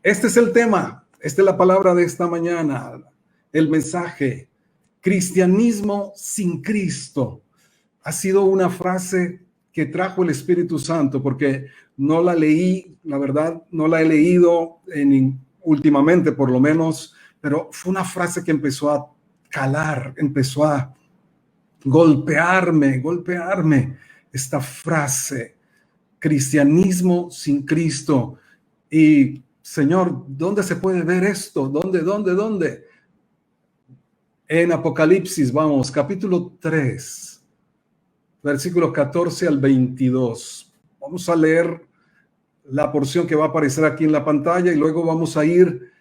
Este es el tema, esta es la palabra de esta mañana, el mensaje. Cristianismo sin Cristo. Ha sido una frase que trajo el Espíritu Santo porque no la leí, la verdad, no la he leído últimamente por lo menos, pero fue una frase que empezó a calar, empezó a golpearme esta frase, cristianismo sin Cristo. Y Señor, ¿dónde se puede ver esto? ¿Dónde? En Apocalipsis, vamos, capítulo 3, versículos 14 al 22. Vamos a leer la porción que va a aparecer aquí en la pantalla y luego vamos a ir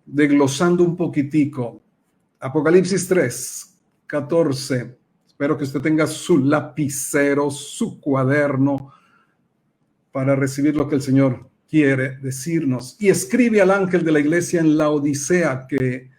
desglosando un poquitico. Apocalipsis 3, 14. Espero que usted tenga su lapicero, su cuaderno para recibir lo que el Señor quiere decirnos. Y escribe al ángel de la iglesia en Laodicea que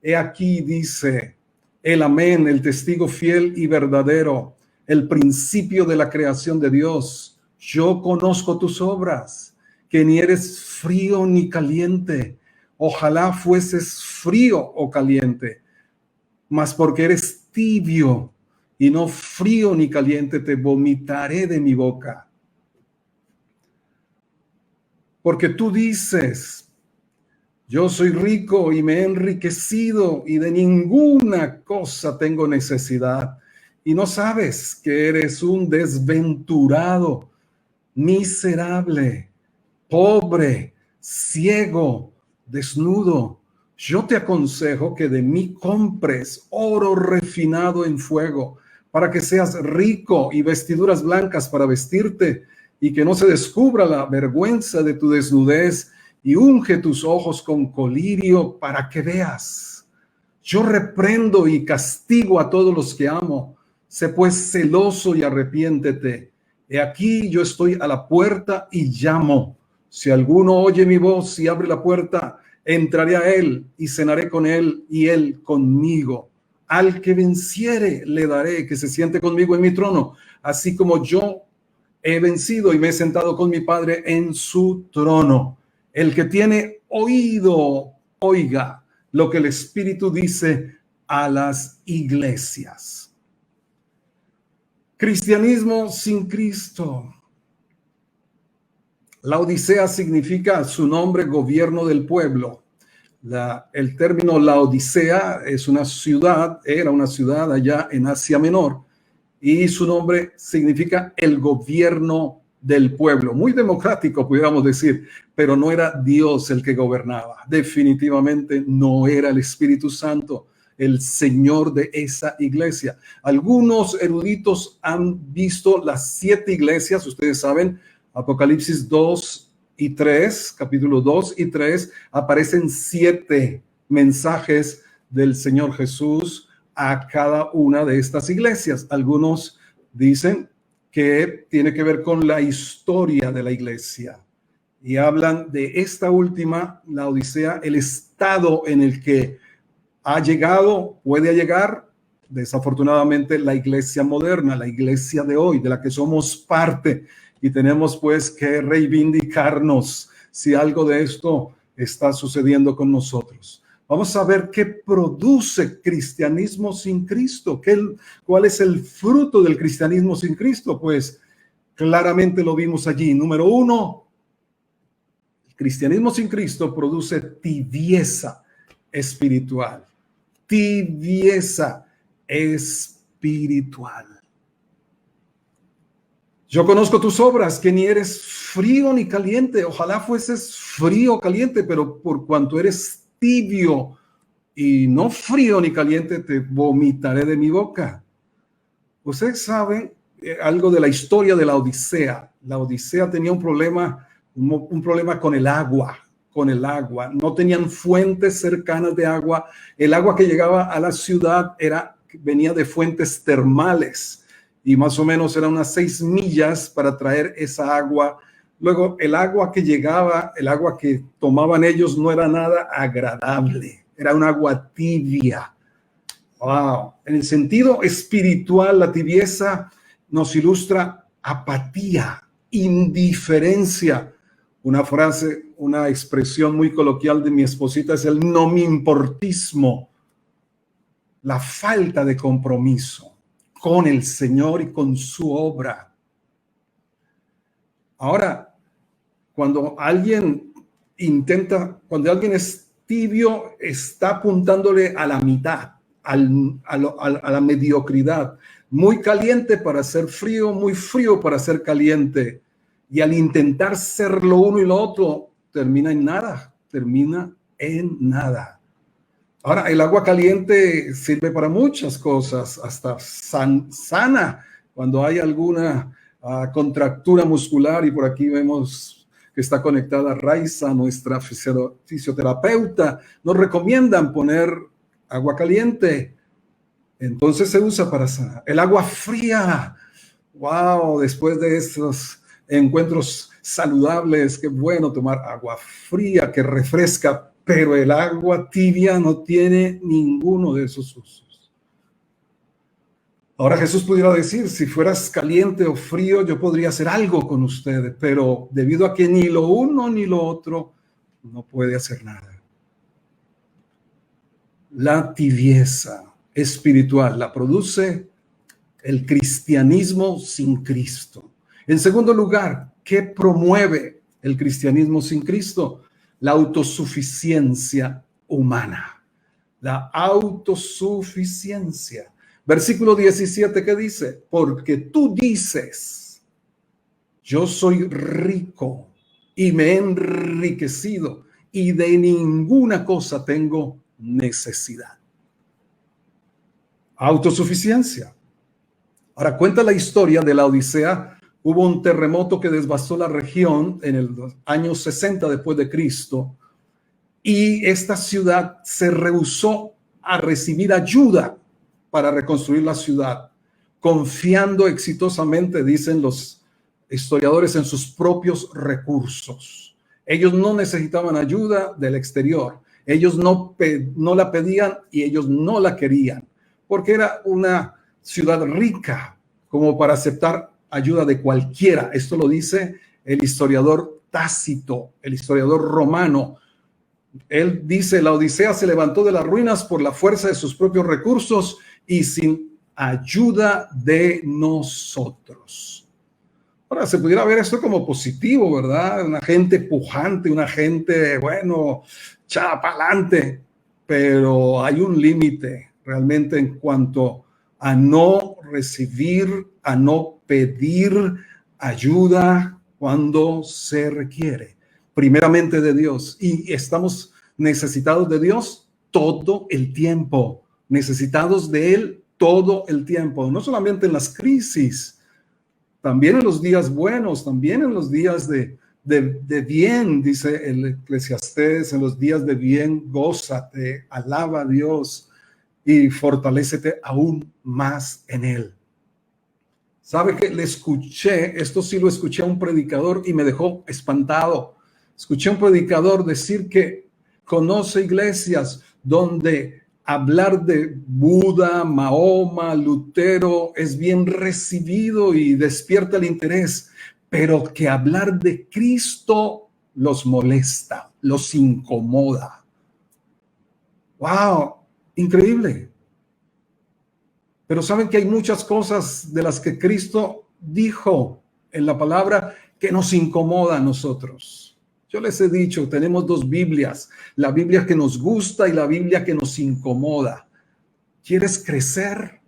he aquí dice el amén, el testigo fiel y verdadero, el principio de la creación de Dios. Yo conozco tus obras, que ni eres frío ni caliente. Ojalá fueses frío o caliente, mas porque eres tibio y no frío ni caliente, te vomitaré de mi boca. Porque tú dices, yo soy rico y me he enriquecido y de ninguna cosa tengo necesidad. Y no sabes que eres un desventurado, miserable, pobre, ciego, desnudo. Yo te aconsejo que de mí compres oro refinado en fuego, para que seas rico, y vestiduras blancas para vestirte, y que no se descubra la vergüenza de tu desnudez, y unge tus ojos con colirio para que veas. Yo reprendo y castigo a todos los que amo. Sé pues celoso y arrepiéntete. He aquí yo estoy a la puerta y llamo. Si alguno oye mi voz y abre la puerta, entraré a él y cenaré con él y él conmigo. Al que venciere le daré que se siente conmigo en mi trono, así como yo he vencido y me he sentado con mi Padre en su trono. El que tiene oído, oiga lo que el Espíritu dice a las iglesias. Cristianismo sin Cristo. Laodicea significa su nombre, gobierno del pueblo. El término Laodicea es una ciudad, era una ciudad allá en Asia Menor, y su nombre significa el gobierno del pueblo. Muy democrático, pudiéramos decir, pero no era Dios el que gobernaba. Definitivamente no era el Espíritu Santo el Señor de esa iglesia. Algunos eruditos han visto las 7 iglesias, ustedes saben, Apocalipsis 2 y 3, capítulo 2 y 3, aparecen 7 mensajes del Señor Jesús a cada una de estas iglesias. Algunos dicen que tiene que ver con la historia de la iglesia y hablan de esta última, la Odisea, el estado en el que ha llegado, puede llegar, desafortunadamente, la iglesia moderna, la iglesia de hoy, de la que somos parte, y tenemos pues que reivindicarnos si algo de esto está sucediendo con nosotros. Vamos a ver qué produce cristianismo sin Cristo. ¿Cuál es el fruto del cristianismo sin Cristo? Pues claramente lo vimos allí. Número 1, el cristianismo sin Cristo produce tibieza espiritual. Tibieza espiritual. Yo conozco tus obras, que ni eres frío ni caliente. Ojalá fueses frío o caliente, pero por cuanto eres tibio y no frío ni caliente, te vomitaré de mi boca. Ustedes saben algo de la historia de la Odisea. La Odisea tenía un problema con el agua. No tenían fuentes cercanas de agua. El agua que llegaba a la ciudad venía de fuentes termales y más o menos eran unas 6 millas para traer esa agua. Luego, el agua que llegaba, el agua que tomaban ellos no era nada agradable, era un agua tibia. Wow. En el sentido espiritual, la tibieza nos ilustra apatía, indiferencia, Una frase, una expresión muy coloquial de mi esposita es el no me importismo, la falta de compromiso con el Señor y con su obra. Ahora, cuando alguien cuando alguien es tibio, está apuntándole a la mitad, a la mediocridad. Muy caliente para ser frío, muy frío para ser caliente. Y al intentar ser lo uno y lo otro, termina en nada, termina en nada. Ahora, el agua caliente sirve para muchas cosas, hasta sana cuando hay alguna contractura muscular, y por aquí vemos que está conectada Raiza, nuestra fisioterapeuta. Nos recomiendan poner agua caliente, entonces se usa para sanar. El agua fría, wow, después de esos encuentros saludables, qué bueno tomar agua fría que refresca, pero el agua tibia no tiene ninguno de esos usos. Ahora Jesús pudiera decir, si fueras caliente o frío, yo podría hacer algo con ustedes, pero debido a que ni lo uno ni lo otro, no puede hacer nada. La tibieza espiritual la produce el cristianismo sin Cristo. En segundo lugar, ¿qué promueve el cristianismo sin Cristo? La autosuficiencia humana. La autosuficiencia. Versículo 17, ¿qué dice? Porque tú dices, yo soy rico y me he enriquecido y de ninguna cosa tengo necesidad. Autosuficiencia. Ahora, cuenta la historia de la Odisea. Hubo un terremoto que devastó la región en el año 60 después de Cristo, y esta ciudad se rehusó a recibir ayuda para reconstruir la ciudad, confiando exitosamente, dicen los historiadores, en sus propios recursos. Ellos no necesitaban ayuda del exterior, ellos no la pedían y ellos no la querían, porque era una ciudad rica como para aceptar ayuda de cualquiera. Esto lo dice el historiador Tácito, el historiador romano. Él dice, la Odisea se levantó de las ruinas por la fuerza de sus propios recursos y sin ayuda de nosotros. Ahora, se pudiera ver esto como positivo, ¿verdad? Una gente pujante, una gente, bueno, echada para adelante, pero hay un límite realmente en cuanto a no recibir, a no pedir ayuda cuando se requiere, primeramente de Dios. Y estamos necesitados de Dios todo el tiempo, necesitados de Él todo el tiempo, no solamente en las crisis, también en los días buenos, también en los días de bien, dice el Eclesiastés, en los días de bien, gózate, alaba a Dios y fortalécete aún más en Él. ¿Sabe qué? Esto sí lo escuché a un predicador y me dejó espantado. Escuché a un predicador decir que conoce iglesias donde hablar de Buda, Mahoma, Lutero es bien recibido y despierta el interés, pero que hablar de Cristo los molesta, los incomoda. ¡Wow! Increíble. Pero saben que hay muchas cosas de las que Cristo dijo en la palabra que nos incomoda a nosotros. Yo les he dicho, tenemos dos Biblias, la Biblia que nos gusta y la Biblia que nos incomoda. ¿Quieres crecer?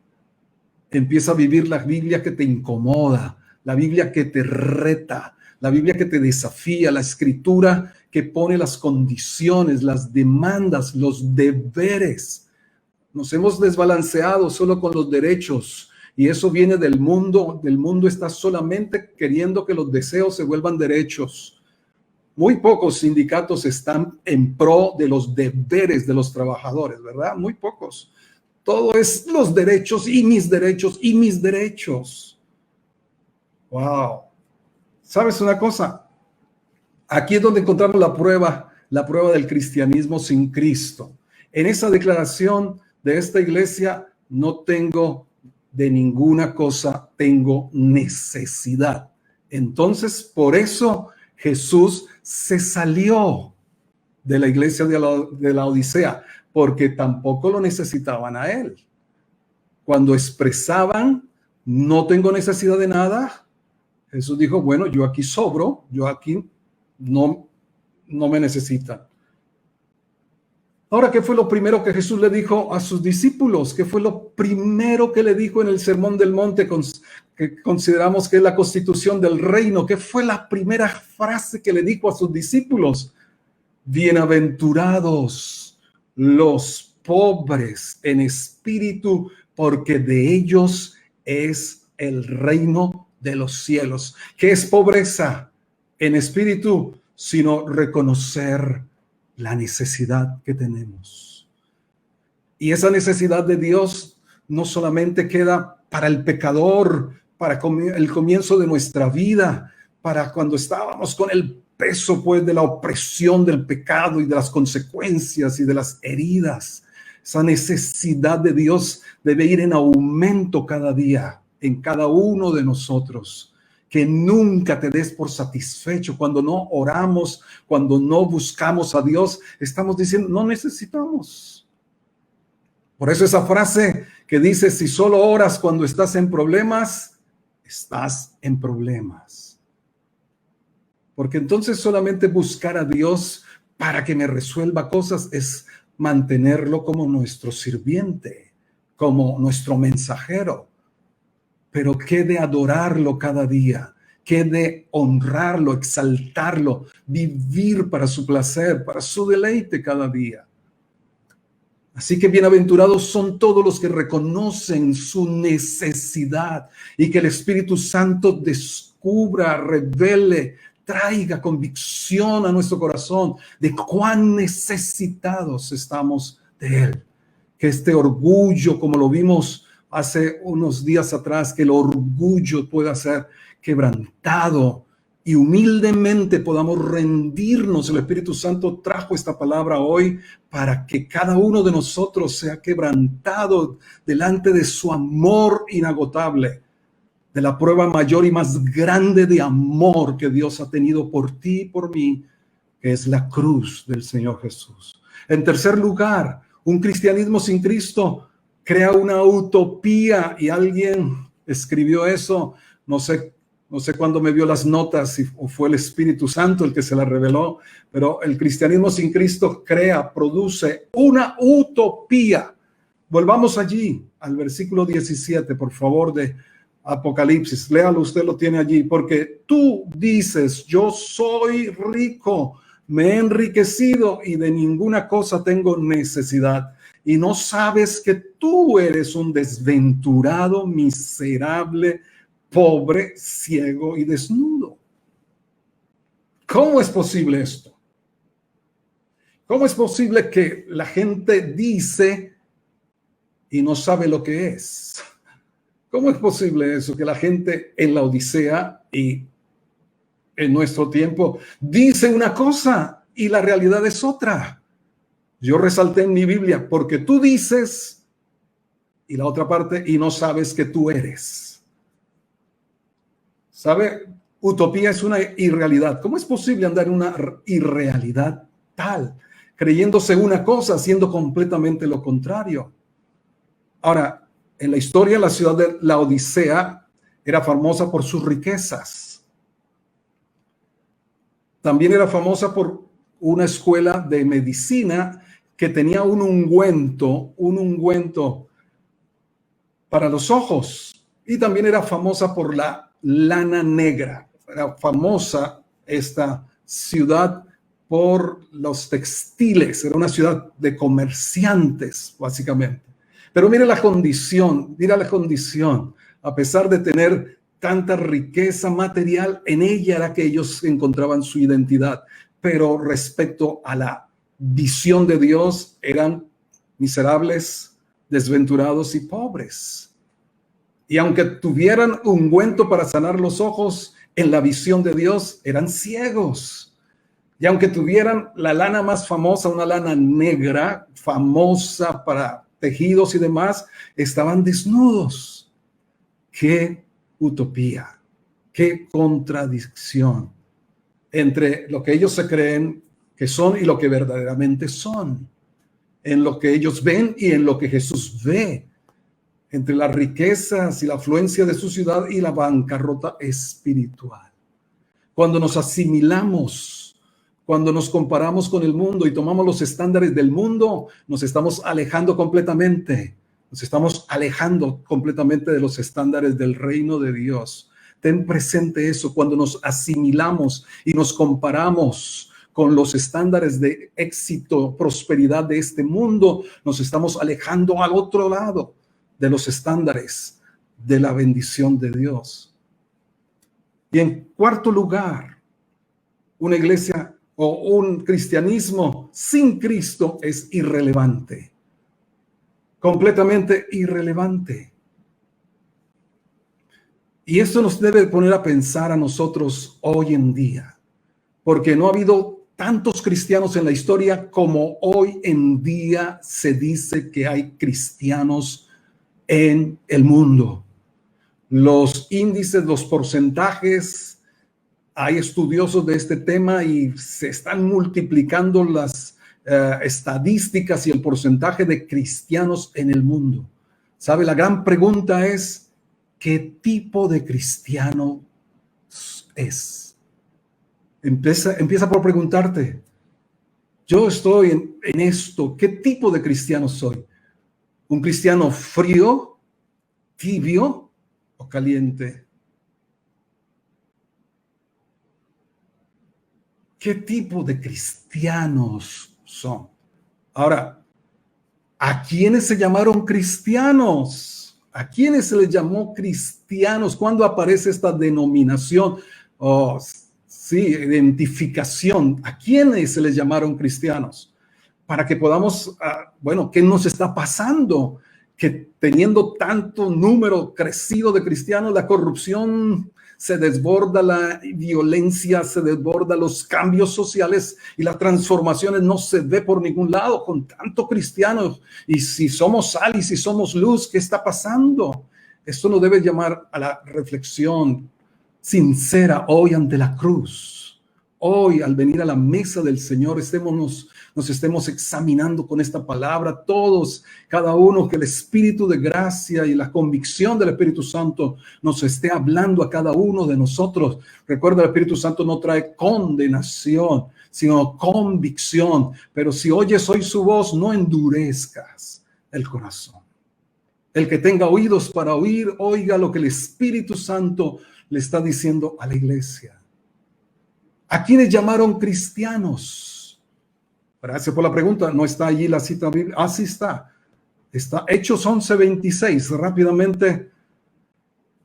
Empieza a vivir la Biblia que te incomoda, la Biblia que te reta, la Biblia que te desafía, la escritura que pone las condiciones, las demandas, los deberes. Nos hemos desbalanceado solo con los derechos y eso viene del mundo. Del mundo está solamente queriendo que los deseos se vuelvan derechos. Muy pocos sindicatos están en pro de los deberes de los trabajadores, ¿verdad? Muy pocos. Todo es los derechos y mis derechos y mis derechos. Wow. ¿Sabes una cosa? Aquí es donde encontramos la prueba del cristianismo sin Cristo. En esa declaración de esta iglesia, no tengo de ninguna cosa, tengo necesidad. Entonces, por eso Jesús se salió de la iglesia de la Odisea porque tampoco lo necesitaban a él. Cuando expresaban, no tengo necesidad de nada, Jesús dijo, bueno, yo aquí sobro, yo aquí no me necesitan. Ahora, ¿qué fue lo primero que Jesús le dijo a sus discípulos? ¿Qué fue lo primero que le dijo en el Sermón del Monte, que consideramos que es la constitución del reino? ¿Qué fue la primera frase que le dijo a sus discípulos? Bienaventurados los pobres en espíritu, porque de ellos es el reino de los cielos. ¿Qué es pobreza en espíritu? Sino reconocer la necesidad que tenemos. Y esa necesidad de Dios no solamente queda para el pecador, para el comienzo de nuestra vida, para cuando estábamos con el peso pues de la opresión del pecado y de las consecuencias y de las heridas. Esa necesidad de Dios debe ir en aumento cada día en cada uno de nosotros. Que nunca te des por satisfecho. Cuando no oramos, cuando no buscamos a Dios, estamos diciendo, no necesitamos. Por eso esa frase que dice, si solo oras cuando estás en problemas, estás en problemas. Porque entonces solamente buscar a Dios para que me resuelva cosas es mantenerlo como nuestro sirviente, como nuestro mensajero. Pero qué de adorarlo cada día, qué de honrarlo, exaltarlo, vivir para su placer, para su deleite cada día. Así que bienaventurados son todos los que reconocen su necesidad y que el Espíritu Santo descubra, revele, traiga convicción a nuestro corazón de cuán necesitados estamos de Él. Que este orgullo, como lo vimos hace unos días atrás, que el orgullo pueda ser quebrantado y humildemente podamos rendirnos. El Espíritu Santo trajo esta palabra hoy para que cada uno de nosotros sea quebrantado delante de su amor inagotable, de la prueba mayor y más grande de amor que Dios ha tenido por ti y por mí, que es la cruz del Señor Jesús. En tercer lugar, un cristianismo sin Cristo crea una utopía, y alguien escribió eso, no sé cuándo me vio las notas, o fue el Espíritu Santo el que se la reveló, pero el cristianismo sin Cristo produce una utopía. Volvamos allí al versículo 17, por favor, de Apocalipsis. Léalo, usted lo tiene allí. Porque tú dices, yo soy rico, me he enriquecido y de ninguna cosa tengo necesidad. Y no sabes que tú eres un desventurado, miserable, pobre, ciego y desnudo. ¿Cómo es posible esto? ¿Cómo es posible que la gente dice y no sabe lo que es? ¿Cómo es posible eso? Que la gente en la Odisea y en nuestro tiempo dice una cosa y la realidad es otra. Yo resalté en mi Biblia, porque tú dices, y la otra parte, y no sabes que tú eres. ¿Sabe? Utopía es una irrealidad. ¿Cómo es posible andar en una irrealidad tal, creyéndose una cosa, haciendo completamente lo contrario? Ahora, en la historia, la ciudad de la Odisea era famosa por sus riquezas. También era famosa por una escuela de medicina que tenía un ungüento para los ojos. Y también era famosa por la lana negra. Era famosa esta ciudad por los textiles. Era una ciudad de comerciantes, básicamente. Pero mira la condición. A pesar de tener tanta riqueza material, en ella era que ellos encontraban su identidad. Pero respecto a la visión de Dios, eran miserables, desventurados y pobres. Y aunque tuvieran ungüento para sanar los ojos, en la visión de Dios eran ciegos. Y aunque tuvieran la lana más famosa, una lana negra, famosa para tejidos y demás, estaban desnudos. ¡Qué utopía! ¡Qué contradicción! entre lo que ellos se creen que son y lo que verdaderamente son, en lo que ellos ven y en lo que Jesús ve, entre las riquezas y la afluencia de su ciudad y la bancarrota espiritual. Cuando nos asimilamos, cuando nos comparamos con el mundo y tomamos los estándares del mundo, nos estamos alejando completamente. Nos estamos alejando completamente de los estándares del reino de Dios. Ten presente eso. Cuando nos asimilamos y nos comparamos con los estándares de éxito, prosperidad de este mundo, nos estamos alejando al otro lado de los estándares de la bendición de Dios. Y en cuarto lugar, una iglesia o un cristianismo sin Cristo es irrelevante. Completamente irrelevante. Y esto nos debe poner a pensar a nosotros hoy en día, porque no ha habido tantos cristianos en la historia como hoy en día se dice que hay cristianos en el mundo. Los índices, los porcentajes, hay estudiosos de este tema y se están multiplicando las estadísticas y el porcentaje de cristianos en el mundo. ¿Sabe? La gran pregunta es, ¿qué tipo de cristiano es? Empieza por preguntarte, yo estoy en esto, ¿qué tipo de cristiano soy? ¿Un cristiano frío, tibio o caliente? ¿Qué tipo de cristianos son? Ahora, ¿a quiénes se llamaron cristianos? ¿A quiénes se les llamó cristianos? ¿Cuándo aparece esta denominación? Sí, identificación. ¿A quiénes se les llamaron cristianos? Para que podamos, ¿qué nos está pasando? Que teniendo tanto número crecido de cristianos, la corrupción se desborda, la violencia se desborda, los cambios sociales y las transformaciones no se ve por ningún lado con tanto cristiano. Y si somos sal y si somos luz, ¿qué está pasando? Esto nos debe llamar a la reflexión sincera hoy ante la cruz. Hoy, al venir a la mesa del Señor, nos estemos examinando con esta palabra, todos, cada uno, que el Espíritu de gracia y la convicción del Espíritu Santo nos esté hablando a cada uno de nosotros. Recuerda, el Espíritu Santo no trae condenación, sino convicción. Pero si oyes hoy su voz, no endurezcas el corazón. El que tenga oídos para oír, oiga lo que el Espíritu Santo le está diciendo a la iglesia. ¿A quiénes llamaron cristianos? Gracias por la pregunta. No está allí la cita bíblica. Ah, sí está. Está Hechos 11:26. Rápidamente.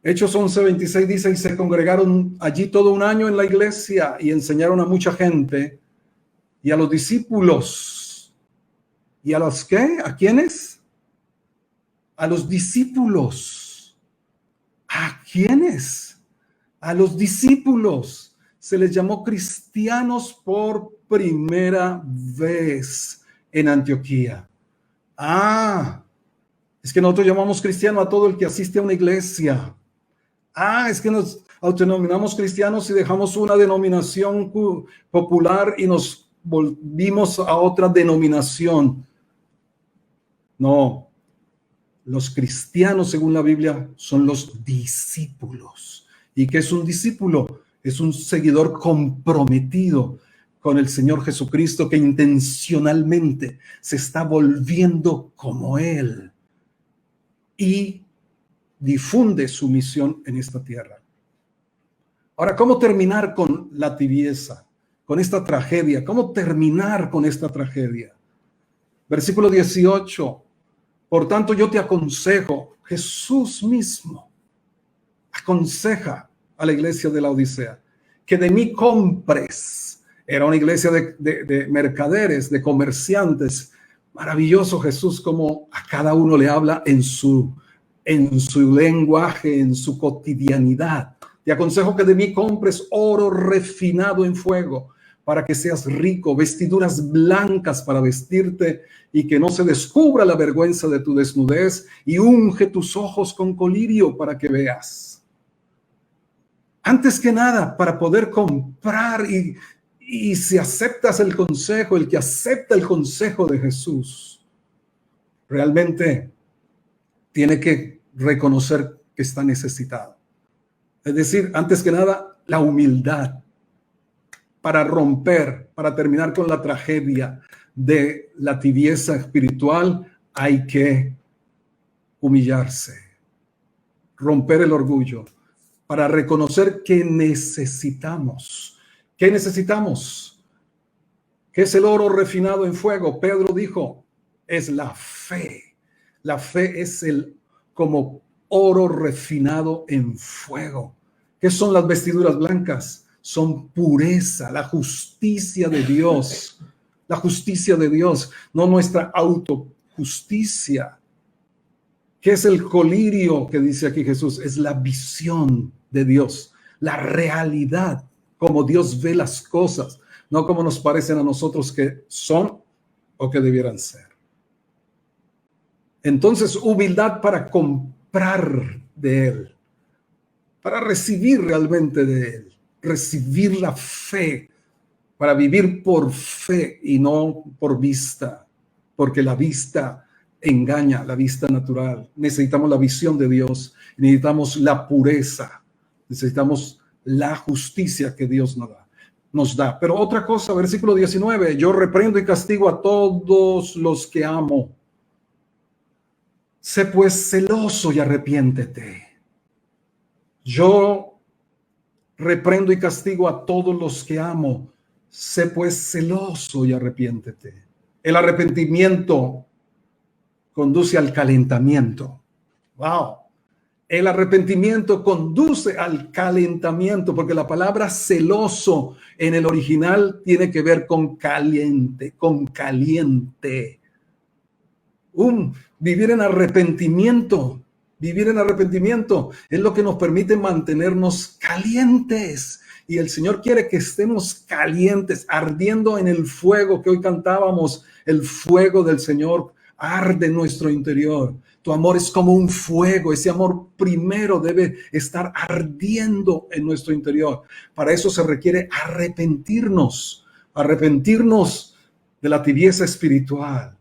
Hechos 11:26 dice: y se congregaron allí todo un año en la iglesia y enseñaron a mucha gente y a los discípulos. ¿Y a los qué? ¿A quiénes? A los discípulos. ¿A quiénes? A los discípulos. Se les llamó cristianos por primera vez en Antioquía. Es que nosotros llamamos cristiano a todo el que asiste a una iglesia. Es que nos autodenominamos cristianos y dejamos una denominación popular y nos volvimos a otra denominación. No, los cristianos, según la Biblia, son los discípulos. ¿Y qué es un discípulo? Es un seguidor comprometido con el Señor Jesucristo que intencionalmente se está volviendo como Él y difunde su misión en esta tierra. Ahora, ¿cómo terminar con la tibieza, con esta tragedia? ¿Cómo terminar con esta tragedia? Versículo 18. Por tanto, yo te aconsejo, Jesús mismo aconseja a la iglesia de la Odisea, que de mí compres. Era una iglesia de mercaderes, de comerciantes. Maravilloso Jesús, como a cada uno le habla en su lenguaje, en su cotidianidad. Te aconsejo que de mí compres oro refinado en fuego, para que seas rico, vestiduras blancas para vestirte y que no se descubra la vergüenza de tu desnudez, y unge tus ojos con colirio para que veas. Antes que nada, para poder comprar y si aceptas el consejo, el que acepta el consejo de Jesús, realmente tiene que reconocer que está necesitado. Es decir, antes que nada, la humildad para romper, para terminar con la tragedia de la tibieza espiritual, hay que humillarse, romper el orgullo, para reconocer que necesitamos. ¿Qué necesitamos? ¿Qué es el oro refinado en fuego? Pedro dijo, es la fe. La fe es como oro refinado en fuego. ¿Qué son las vestiduras blancas? Son pureza, la justicia de Dios. La justicia de Dios, no nuestra autojusticia. ¿Qué es el colirio que dice aquí Jesús? Es la visión de Dios, la realidad, como Dios ve las cosas, no como nos parecen a nosotros que son o que debieran ser. Entonces, humildad para comprar de Él, para recibir realmente de Él, recibir la fe, para vivir por fe y no por vista, porque la vista engaña, la vista natural. Necesitamos la visión de Dios, necesitamos la pureza, necesitamos la justicia que Dios nos da. Pero otra cosa, versículo 19, yo reprendo y castigo a todos los que amo. Sé pues celoso y arrepiéntete. Yo reprendo y castigo a todos los que amo. Sé pues celoso y arrepiéntete. El arrepentimiento conduce al calentamiento. Wow. El arrepentimiento conduce al calentamiento, porque la palabra celoso en el original tiene que ver con caliente, con caliente. Vivir en arrepentimiento es lo que nos permite mantenernos calientes. Y el Señor quiere que estemos calientes, ardiendo en el fuego que hoy cantábamos. El fuego del Señor arde en nuestro interior. Tu amor es como un fuego. Ese amor primero debe estar ardiendo en nuestro interior. Para eso se requiere arrepentirnos de la tibieza espiritual,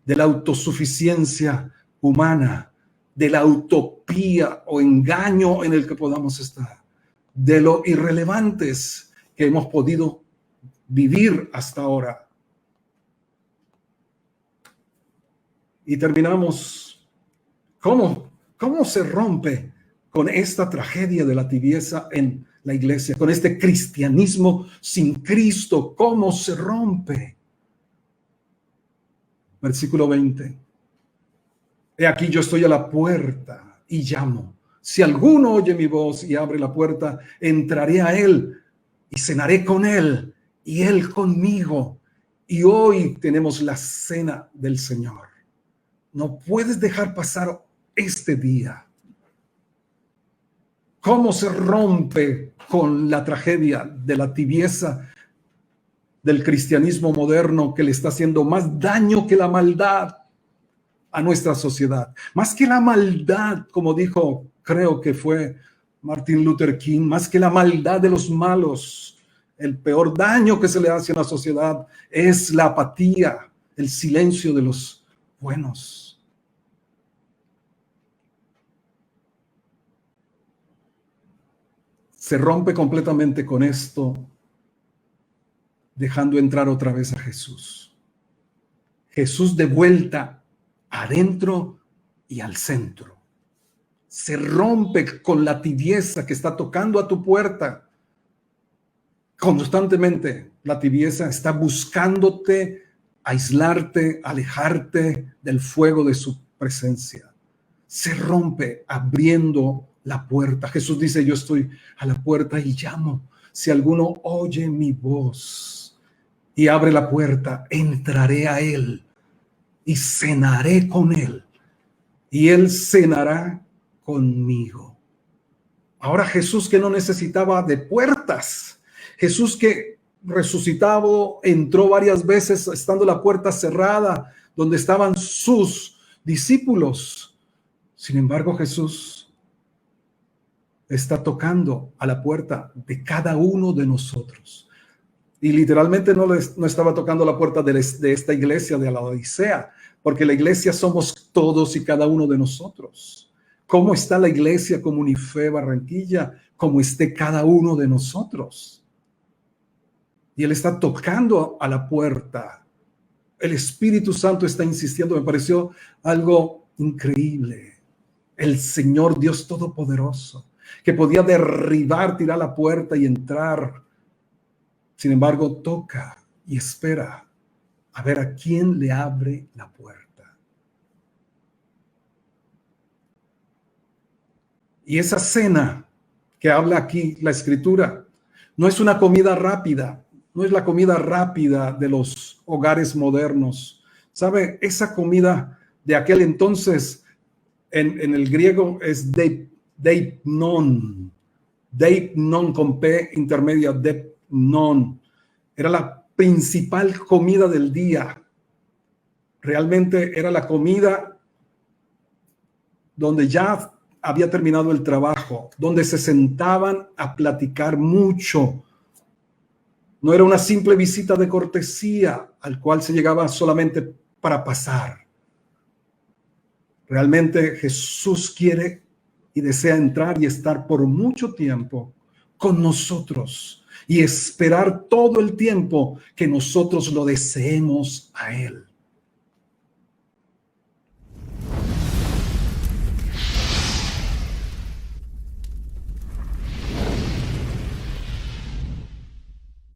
de la autosuficiencia humana, de la utopía o engaño en el que podamos estar, de lo irrelevantes que hemos podido vivir hasta ahora. Y terminamos. ¿Cómo se rompe con esta tragedia de la tibieza en la iglesia, con este cristianismo sin Cristo? ¿Cómo se rompe? Versículo 20. He aquí yo estoy a la puerta y llamo. Si alguno oye mi voz y abre la puerta, entraré a él y cenaré con él y él conmigo. Y hoy tenemos la cena del Señor. No puedes dejar pasar este día. ¿Cómo se rompe con la tragedia de la tibieza del cristianismo moderno que le está haciendo más daño que la maldad a nuestra sociedad? Más que la maldad, como dijo, creo que fue Martin Luther King, más que la maldad de los malos, el peor daño que se le hace a la sociedad es la apatía, el silencio de los buenos. Se rompe completamente con esto, dejando entrar otra vez a Jesús. Jesús de vuelta adentro y al centro. Se rompe con la tibieza que está tocando a tu puerta. Constantemente la tibieza está buscándote, aislarte, alejarte del fuego de su presencia. Se rompe abriendo la puerta. Jesús dice, yo estoy a la puerta y llamo. Si alguno oye mi voz y abre la puerta, entraré a él y cenaré con él y él cenará conmigo. Ahora Jesús, que no necesitaba de puertas, Jesús que resucitado entró varias veces estando la puerta cerrada donde estaban sus discípulos. Sin embargo, Jesús está tocando a la puerta de cada uno de nosotros. Y literalmente no estaba tocando la puerta de esta iglesia de la Odisea, porque la iglesia somos todos y cada uno de nosotros. ¿Cómo está la iglesia Comunife Barranquilla? Como esté cada uno de nosotros. Y Él está tocando a la puerta. El Espíritu Santo está insistiendo. Me pareció algo increíble. El Señor Dios Todopoderoso, que podía derribar, tirar la puerta y entrar. Sin embargo, toca y espera a ver a quién le abre la puerta. Y esa cena que habla aquí la Escritura no es una comida rápida, no es la comida rápida de los hogares modernos. ¿Sabe? Esa comida de aquel entonces en el griego es deipnon con P intermedia, deipnon. Era la principal comida del día. Realmente era la comida donde ya había terminado el trabajo, donde se sentaban a platicar mucho. No era una simple visita de cortesía al cual se llegaba solamente para pasar. Realmente Jesús quiere y desea entrar y estar por mucho tiempo con nosotros y esperar todo el tiempo que nosotros lo deseemos a Él.